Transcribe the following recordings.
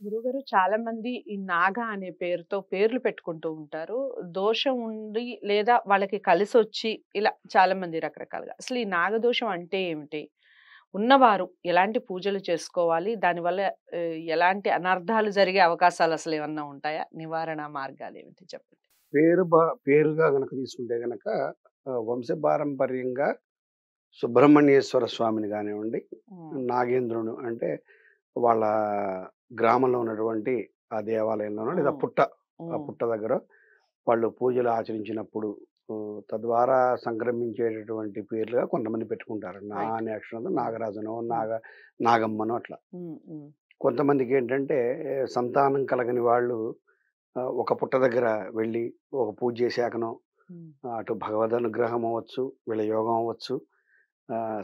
గురువుగారు చాలా మంది ఈ నాగ అనే పేరుతో పేర్లు పెట్టుకుంటూ ఉంటారు. దోషం ఉండి లేదా వాళ్ళకి కలిసొచ్చి ఇలా చాలా మంది రకరకాలుగా. అసలు ఈ నాగదోషం అంటే ఏమిటి? ఉన్నవారు ఎలాంటి పూజలు చేసుకోవాలి? దానివల్ల ఎలాంటి అనర్థాలు జరిగే అవకాశాలు అసలేమన్నా ఉంటాయా? నివారణ మార్గాలేమిటి చెప్పండి? పేరుగా గనక తీసుకుంటే గనక వంశపారంపర్యంగా సుబ్రహ్మణ్యేశ్వర స్వామిని గానివ్వండి, హ్మ్. నాగేంద్రుడు అంటే వాళ్ళ గ్రామంలో ఉన్నటువంటి ఆ దేవాలయంలోనో లేదా హ్మ్. ఆ హ్మ్. పుట్ట దగ్గర వాళ్ళు పూజలు ఆచరించినప్పుడు తద్వారా సంక్రమించేటటువంటి పేర్లుగా కొంతమంది పెట్టుకుంటారు. నా రైట్. అనే అక్షరంతో హ్మ్. నాగరాజనో, హ్మ్. నాగమ్మనో అట్లా. హ్మ్. హ్మ్. కొంతమందికేంటంటే సంతానం కలగని వాళ్ళు ఒక పుట్ట దగ్గర వెళ్ళి ఒక పూజ చేశాకనో హ్మ్. అటు భగవద్ అనుగ్రహం అవ్వచ్చు, వీళ్ళ యోగం అవ్వచ్చు,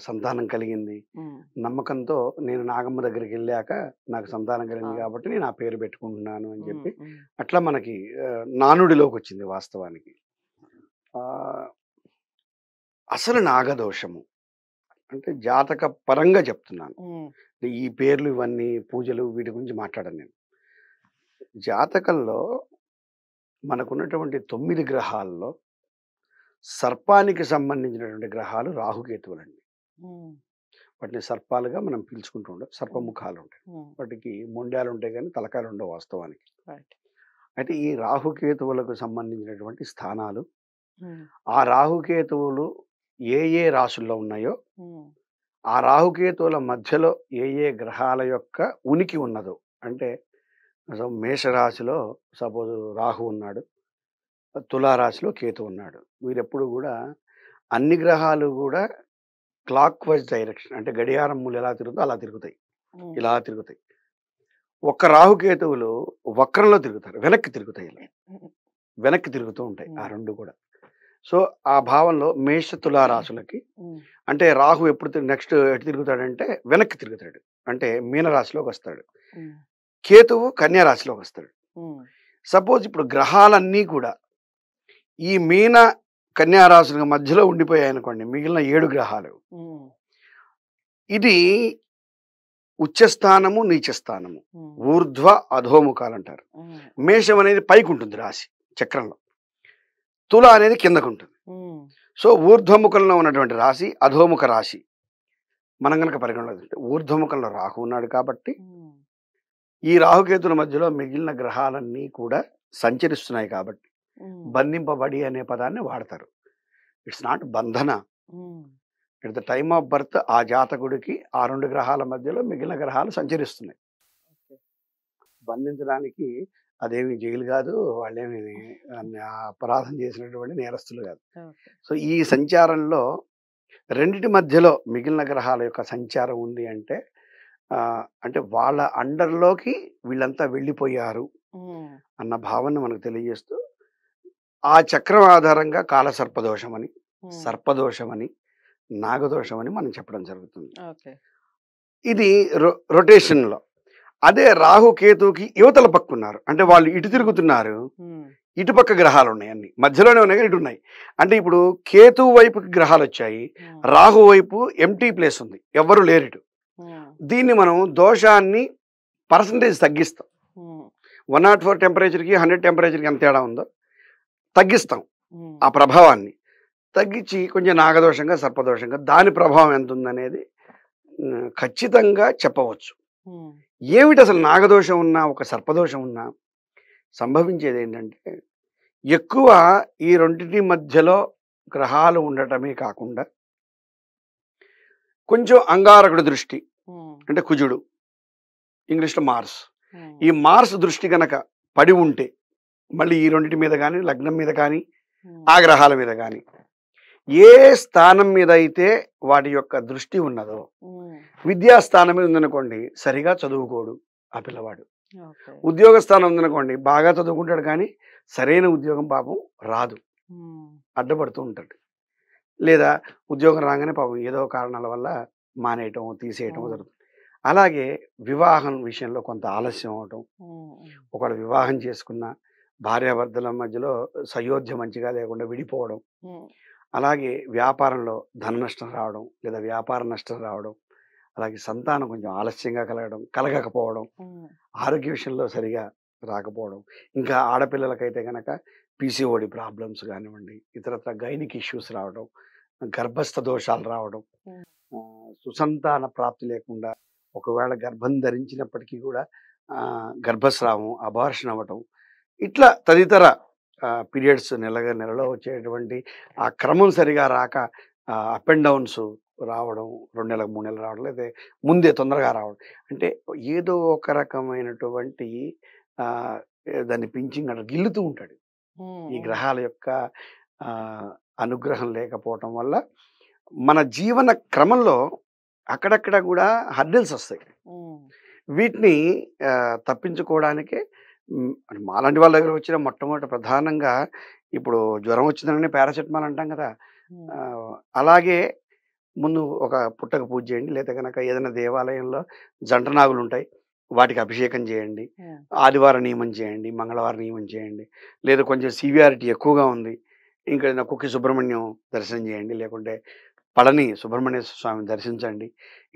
సంతానం కలిగింది. హ్మ్. నమ్మకంతో నేను నాగమ్మ దగ్గరికెళ్ళాక నాకు సంతానం కలిగింది అవును. కాబట్టి నేను ఆ పేరు పెట్టుకుంటున్నాను అని హ్మ్. చెప్పి హ్మ్. అట్లా మనకి నానుడిలోకొచ్చింది వాస్తవానికి. ఆహ్, అసలు నాగదోషము అంటే జాతక పరంగా చెప్తున్నాను. హ్మ్. ఈ పేర్లు ఇవన్నీ పూజలు వీటి గురించి మాట్లాడను నేను. జాతకంలో మనకున్నటువంటి 9 గ్రహాల్లో సర్పానికి సంబంధించినటువంటి గ్రహాలు రాహుకేతువులండి. హ్మ్. వాటిని సర్పాలుగా మనం పిలుచుకుంటూ ఉంటాం. హ్మ్. సర్పముఖాలుంటాయి. హ్మ్. వాటికి మొండాలుంటాయి గానీ తలకాయలుండవు వాస్తవానికి. రైట్. అయితే ఈ రాహుకేతువులకు సంబంధించినటువంటి స్థానాలు, హ్మ్. ఆ రాహుకేతువులు ఏ రాశుల్లో ఉన్నాయో, హ్మ్. ఆ రాహుకేతువుల మధ్యలో ఏ గ్రహాల యొక్క ఉనికి ఉన్నదో, అంటే మేషరాశిలో సపోజ్ రాహు ఉన్నాడు. తులారాశిలో కేతు ఉన్నాడు. వీరెప్పుడు గూడా అన్ని గ్రహాలు గూడా క్లాక్ వైస్ డైరెక్షన్ అంటే గడియారం మూల ఎలా తిరుగుతుందో అలా తిరుగుతాయి. హ్మ్. ఇలా తిరుగుతాయి. ఒక్క రాహుకేతువులు వక్రంలో తిరుగుతారు. వెనక్కి తిరుగుతాయి ఇలా. హ్మ్. వెనక్కి తిరుగుతూ ఉంటాయి ఆ హ్మ్. 2 కూడా. సో, ఆ భావంలో మేష, తులా రాశులకి హ్మ్. అంటే రాహు ఎప్పుడు నెక్స్ట్ ఎటు తిరుగుతాడంటే వెనక్కి తిరుగుతాడు. అంటే మీనరాశిలోకొస్తాడు. హ్మ్. కేతువు కన్యా రాశిలోకొస్తాడు. హ్మ్. సపోజ్ ఇప్పుడు గ్రహాలన్నీ కూడా ఈ మీన, కన్యా రాశుల మధ్యలో ఉండిపోయాయనుకోండి మిగిలిన 7 గ్రహాలు. హ్మ్. ఇది ఉచ్చస్థానము, నీచస్థానము. హ్మ్. ఊర్ధ్వ, అధోముఖాలంటారు. హ్మ్. మేషం అనేది పైకుంటుంది రాశి చక్రంలో. తుల అనేది కిందకుంటుంది. హ్మ్. సో, ఊర్ధ్వముఖంలో ఉన్నటువంటి రాశి, అధోముఖ రాశి. మనం గనక పరిగణలోకి తీసుకుంటే ఊర్ధ్వముఖంలో రాహు ఉన్నాడు కాబట్టి, హ్మ్. ఈ రాహుకేతుల మధ్యలో మిగిలిన గ్రహాలన్నీ కూడా సంచరిస్తున్నాయి కాబట్టి, హ్మ్. బంధింపబడి అనే పదాన్ని వాడతారు. ఇట్స్ నాట్ బంధన. హ్మ్. At the time of birth ఆ జాతకుడికి ఆ 2 గ్రహాల మధ్యలో మిగిలిన గ్రహాలు సంచరిస్తున్నాయి. ఓకే. బంధించడానికి అదేమి జైలు గాదు. వాళ్ళేమి అపరాధం చేసినటువంటి నేరస్తులు గాదు. ఓకే. సో, ఈ సంచారంలో రెండిటి మధ్యలో మిగిలిన గ్రహాల యొక్క సంచారం ఉంది అంటే అంటే వాళ్ళ అండర్‌లోకి వీళ్ళంతా వెళ్ళిపోయారు హ్మ్. అన్న భావన మనకు తెలియజేస్తూ, ఆ చక్రం ఆధారంగా కాలసర్పదోషమని, హ్మ్. సర్పదోషమని, నాగదోషమని మనం చెప్పడం జరుగుతుంది. ఓకే. ఇది రొటేషన్‌లో. అదే రాహు, కేతువుకి యువతల పక్కున్నారు. అంటే హ్మ్. వాళ్ళు ఇటు హ్మ్. తిరుగుతున్నారు. హ్మ్. ఇటుపక్క గ్రహాలున్నాయి అన్ని. మధ్యలోనే ఉన్నాయి గాని ఇటున్నాయి. అంటే ఇప్పుడు కేతువు వైపుకి గ్రహాలొచ్చాయి. హ్మ్. రాహు వైపు ఎంప్టీ ప్లేస్ ఉంది. ఎవ్వరు లేరిటు. హ్మ్. దీన్ని మనం దోషాన్ని పర్సెంటేజ్ తగ్గిస్తాం. హ్మ్. 104 టెంపరేచర్‌కి, 100 టెంపరేచర్‌కి ఎంత తేడా ఉందో తగ్గిస్తాం. హ్మ్. ఆ ప్రభావాన్ని. తగ్గించి కొంచెం నాగదోషంగా, సర్పదోషంగా దాని ప్రభావం ఎంతుందనేది ఖచ్చితంగా చెప్పవచ్చు. హ్మ్. ఏమిటసలు నాగదోషం ఉన్నా, ఒక సర్పదోషం ఉన్నా సంభవించేదేంటంటే ఎక్కువ ఈ రెండిటి మధ్యలో గ్రహాలు ఉండటమే కాకుండా, కొంచెం అంగారకుడి దృష్టి హ్మ్. అంటే కుజుడు, ఇంగ్లీష్‌లో మార్స్. హ్మ్. ఈ మార్స్ దృష్టి గనక పడి ఉంటే, మళ్ళీ ఈ రెండిటి మీద గాని, లగ్నం మీద కానీ, హ్మ్. ఆ గ్రహాల మీద గాని, ఏ స్థానం మీద అయితే వాటి యొక్క దృష్టి ఉన్నదో, హ్మ్. విద్యా స్థానం మీద ఉందనుకోండి, సరిగా చదువుకోడు ఆ పిల్లవాడు. ఓకే. ఉద్యోగ స్థానం ఉందనుకోండి, బాగా చదువుకుంటాడు కానీ, సరైన ఉద్యోగం పాపం రాదు. హ్మ్. అడ్డుపడుతూ ఉంటాడు. లేదా ఉద్యోగం రాగానే పాపం ఏదో కారణాల వల్ల మానేయటం, తీసేయటం హ్మ్. జరుగుతుంది. అలాగే వివాహం విషయంలో కొంత ఆలస్యం అవ్వటం. హ్మ్. హ్మ్. ఒకవేళ వివాహం చేసుకున్న భార్యాభర్తల మధ్యలో సయోధ్య మంచిగా లేకుండా విడిపోవడం. హ్మ్. అలాగే వ్యాపారంలో ధన నష్టం రావడం, లేదా వ్యాపార నష్టం రావడం. అలాగే సంతానం కొంచెం ఆలస్యంగా కలగకపోవడం, ఉమ్, ఆరోగ్య విషయంలో సరిగా రాకపోవడం, ఇంకా ఆడపిల్లలకైతే గనక పీసీఓడి ప్రాబ్లమ్స్ కానివ్వండి, ఇతరత్ర గైనిక్ ఇష్యూస్ రావడం, గర్భస్థ దోషాలు రావడం, ఉమ్, సుసంతాన ప్రాప్తి లేకుండా ఒకవేళ గర్భం ధరించినప్పటికీ కూడా గర్భస్రావం, అబార్షన్ అవ్వటం, ఇట్లా తదితర పీరియడ్స్ నెలలో వచ్చేటువంటి ఆ క్రమం సరిగా రాక అప్ అండ్ డౌన్స్ రావడం, 2 నెలలకు 3 నెలలు రావడం, లేదా ముందే తొందరగా రావడం. అంటే ఏదో ఒక రకమైనటువంటి దాన్ని పించింగ్ అంటారు, గిల్లుతూ ఉంటాడు. ఉమ్, ఈ ఉమ్, గ్రహాల యొక్క అనుగ్రహం లేకపోవటం వల్ల మన జీవన క్రమంలో అక్కడక్కడ కూడా హర్డిల్స్ వస్తాయి. ఉమ్, వీటిని తప్పించుకోవడానికే అంటే మాలాంటి వాళ్ళ దగ్గర వచ్చిన మొట్టమొదటి ప్రధానంగా ఇప్పుడు జ్వరం వచ్చిందని పారాసెటమాల్ అంటాం కదా. ఉమ్, అలాగే ముందు ఒక పుట్టకు పూజ చేయండి, లేదా కనుక ఏదైనా దేవాలయంలో జంట నాగులు ఉంటాయి, వాటికి అభిషేకం చేయండి, ఉమ్, ఆదివారం నియమం చేయండి, మంగళవారం నియమం చేయండి, లేదా కొంచెం సివియారిటీ ఎక్కువగా ఉంది ఇంకా ఏదైనా కుక్కి సుబ్రహ్మణ్యం దర్శనం చేయండి, లేకుంటే పళని సుబ్రహ్మణ్య స్వామిని దర్శించండి.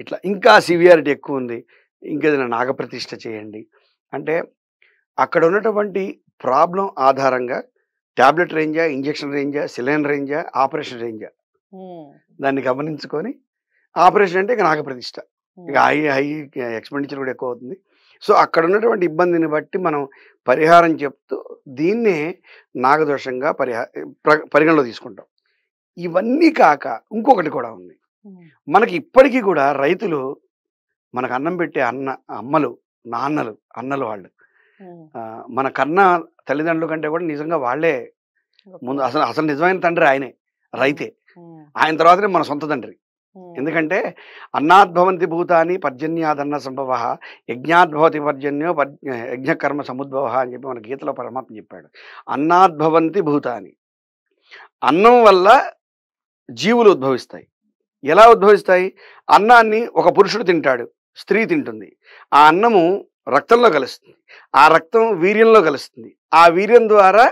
ఇట్లా ఇంకా సివియారిటీ ఎక్కువ ఉంది, ఇంకేదైనా నాగప్రతిష్ఠ చేయండి. అంటే అక్కడ ఉన్నటువంటి ప్రాబ్లం ఆధారంగా టాబ్లెట్ రేంజా, ఇంజెక్షన్ రేంజా, సెలైన్ రేంజా, ఆపరేషన్ రేంజా ఉమ్, దాన్ని గమనించుకొని, ఆపరేషన్ అంటే ఇక నాగప్రతిష్ఠ, ఇక ఉమ్, హై ఎక్స్పెండిచర్ కూడా ఎక్కువ అవుతుంది. సో అక్కడ ఉన్నటువంటి ఇబ్బందిని బట్టి మనం పరిహారం చెప్తూ దీన్నే నాగదోషంగా పరిగణలో తీసుకుంటాం. ఇవన్నీ కాక ఇంకొకటి కూడా ఉంది. ఉమ్, మనకి ఇప్పటికీ కూడా రైతులు మనకు అన్నం పెట్టే అమ్మలు, నాన్నలు, అన్నలు వాళ్ళు ఉమ్, మన కన్న తల్లిదండ్రుల కంటే కూడా నిజంగా వాళ్ళే ముందు. గొప్పవాళ్ళు. అసలు నిజమైన తండ్రి ఆయనే, ఉమ్, రైతే. ఉమ్, ఆయన తర్వాతనే మన సొంత తండ్రి. ఉమ్, ఎందుకంటే అన్నాద్భవంతి భూతాని పర్జన్యాదన్న సంభవ, యజ్ఞాద్భవతి పర్జన్యో యజ్ఞకర్మ సముద్భవ అని చెప్పి మన గీతలో పరమాత్మ చెప్పాడు. అన్నాద్భవంతి భూతాని, అన్నం వల్ల జీవులు ఉద్భవిస్తాయి. ఎలా ఉద్భవిస్తాయి? అన్నాన్ని ఒక పురుషుడు తింటాడు, స్త్రీ తింటుంది. ఆ అన్నము రక్తంలో కలుస్తుంది, ఆ రక్తం వీర్యంలో కలుస్తుంది, ఆ వీర్యం ద్వారా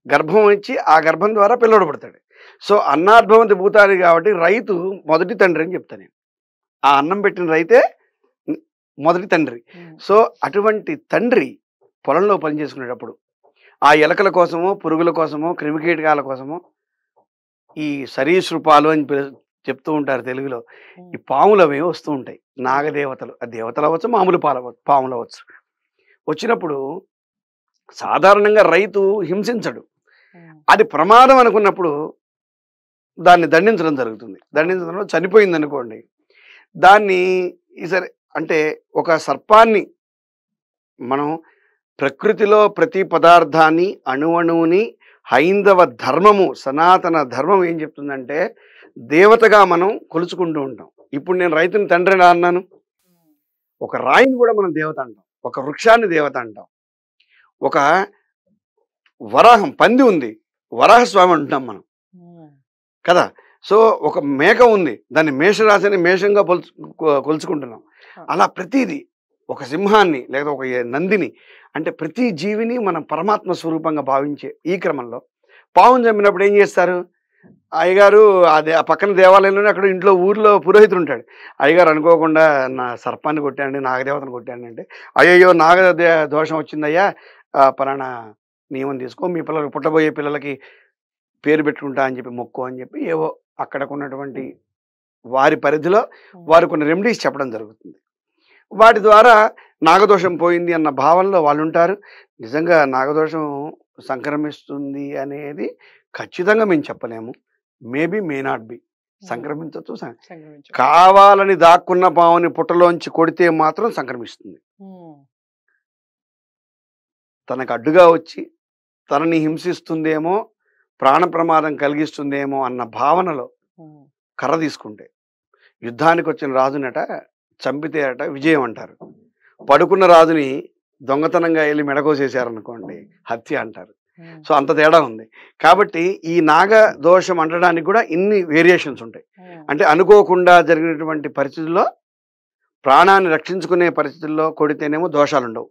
గర్భం వచ్చి ఆ గర్భం ద్వారా పిల్లడు పడతాడు. సో అన్నాద్భవంతి భూతాని కాబట్టి రైతు మొదటి తండ్రి అని చెప్తాను నేను. ఆ అన్నం పెట్టిన రైతే మొదటి తండ్రి. సో అటువంటి తండ్రి పొలంలో పనిచేసుకునేటప్పుడు ఆ ఎలకల కోసమో, పురుగుల కోసమో, క్రిమికీటకాల కోసమో, ఈ సరీసృపాలు అని చెప్తూ ఉంటారు తెలుగులో, ఈ పాములు అవి వస్తూ ఉంటాయి. నాగదేవతలు, ఆ దేవతలు అవ్వచ్చు, మామూలు పాములు అవ్వచ్చు. వచ్చినప్పుడు సాధారణంగా రైతు హింసించడు, అది ప్రమాదం అనుకున్నప్పుడు దాన్ని దండించడం జరుగుతుంది. దండించడంలో చనిపోయింది అనుకోండి, దాన్ని సరే అంటే ఒక సర్పాన్ని మనం ప్రకృతిలో ప్రతి పదార్థాన్ని, అణువుని హైందవ ధర్మము, సనాతన ధర్మం ఏం చెప్తుందంటే దేవతగా మనం కొలుచుకుంటూ ఉంటాం. ఇప్పుడు నేను రైతుని తండ్రిని అన్నాను, ఒక రాయిని కూడా మనం దేవత అంటాం, ఒక వృక్షాన్ని దేవత అంటాం, ఒక వరాహం పంది ఉంది, వరాహస్వామి అంటున్నాం మనం కదా. సో ఒక మేక ఉంది, దాన్ని మేషరాశిని మేషంగా కొలుచుకుంటున్నాం. అలా ప్రతిదీ, ఒక సింహాన్ని లేదా ఒక నందిని, అంటే ప్రతి జీవిని మనం పరమాత్మ స్వరూపంగా భావించే ఈ క్రమంలో పావును చంపినప్పుడు ఏం చేస్తారు? అయ్యగారు అదే ఆ పక్కన దేవాలయంలోనే అక్కడ ఇంట్లో ఊర్లో పురోహితుడు ఉంటాడు. అయ్యగారు అనుకోకుండా నా సర్పాన్ని కొట్టానండి, నాగదేవతను కొట్టాను అంటే, అయ్యయ్యో నాగ దోషం వచ్చిందయ్యా, పలానా నియమం తీసుకో, మీ పిల్లలకి పుట్టబోయే పిల్లలకి పేరు పెట్టుకుంటా అని చెప్పి మొక్కు అని చెప్పి ఏవో అక్కడకు ఉన్నటువంటి వారి పరిధిలో వారు కొన్ని రెమెడీస్ చెప్పడం జరుగుతుంది. వాటి ద్వారా నాగదోషం పోయింది అన్న భావనలో వాళ్ళు ఉంటారు. నిజంగా నాగదోషం సంక్రమిస్తుంది అనేది ఖచ్చితంగా మేము చెప్పలేము. మేబీ మే నాట్ బి, సంక్రమించవచ్చు. కావాలని దాక్కున్న పావుని పుట్టలోంచి కొడితే మాత్రం సంక్రమిస్తుంది. తనకు అడ్డుగా వచ్చి తనని హింసిస్తుందేమో, ప్రాణ ప్రమాదం కలిగిస్తుందేమో అన్న భావనలో కర్ర తీసుకుంటే, యుద్ధానికి వచ్చిన రాజునట చంపితే అట విజయం అంటారు, పడుకున్న రాజుని దొంగతనంగా వెళ్ళి మెడకోసేసారనుకోండి హత్య అంటారు. సో అంత తేడా ఉంది. కాబట్టి ఈ నాగ దోషం అంటడానికి కూడా ఇన్ని వేరియేషన్స్ ఉంటాయి. అంటే అనుకోకుండా జరిగినటువంటి పరిస్థితుల్లో, ప్రాణాన్ని రక్షించుకునే పరిస్థితుల్లో కొడితేనేమో దోషాలు ఉండవు.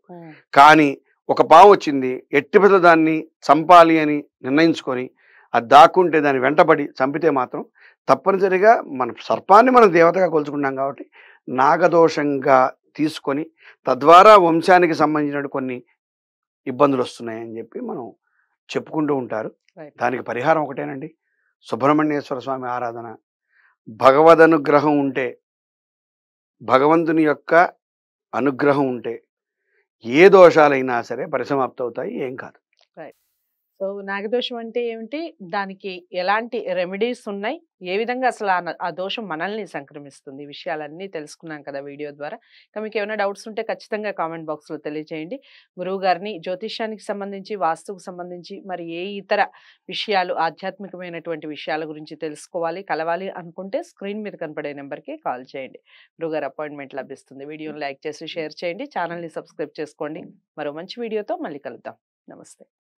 కానీ ఒక పాము వచ్చింది, ఎట్టి పెద్ద దాన్ని చంపాలి అని నిర్ణయించుకొని అది దాక్కుంటే దాన్ని వెంటబడి చంపితే మాత్రం తప్పనిసరిగా మన సర్పాన్ని మనం దేవతగా కొలుచుకున్నాం కాబట్టి నాగదోషంగా తీసుకొని తద్వారా వంశానికి సంబంధించిన కొన్ని ఇబ్బందులు వస్తున్నాయని చెప్పి మనం చెప్పుకుంటూ ఉంటారు. రైట్. దానికి పరిహారం ఒకటేనండి, సుబ్రహ్మణ్యేశ్వర స్వామి ఆరాధన. భగవద్ అనుగ్రహం ఉంటే, భగవంతుని యొక్క అనుగ్రహం ఉంటే ఏ దోషాలైనా సరే పరిసమాప్తం అవుతాయి, ఏం కాదు. రైట్. సో నాగదోషం అంటే ఏమిటి? దానికి ఎలాంటి రెమెడీస్ ఉన్నాయి? ఏ విధంగా అసలు ఆ దోషం మనల్ని సంక్రమిస్తుంది? ఈ విషయాలన్నీ తెలుసుకున్నాం కదా వీడియో ద్వారా. ఇంకా మీకు ఏమైనా డౌట్స్ ఉంటే ఖచ్చితంగా కామెంట్ బాక్స్‌లో తెలియజేయండి. గురువు గారిని జ్యోతిష్యానికి సంబంధించి, వాస్తుకు సంబంధించి మరి ఏ ఇతర విషయాలు ఆధ్యాత్మికమైనటువంటి విషయాల గురించి తెలుసుకోవాలి, కలవాలి అనుకుంటే స్క్రీన్ మీద కనపడే నెంబర్‌కి కాల్ చేయండి. గురువుగారి అపాయింట్మెంట్ లభిస్తుంది. వీడియోని లైక్ చేసి షేర్ చేయండి. ఛానల్‌ని సబ్స్క్రైబ్ చేసుకోండి. మరో మంచి వీడియోతో మళ్ళీ కలుద్దాం. నమస్తే.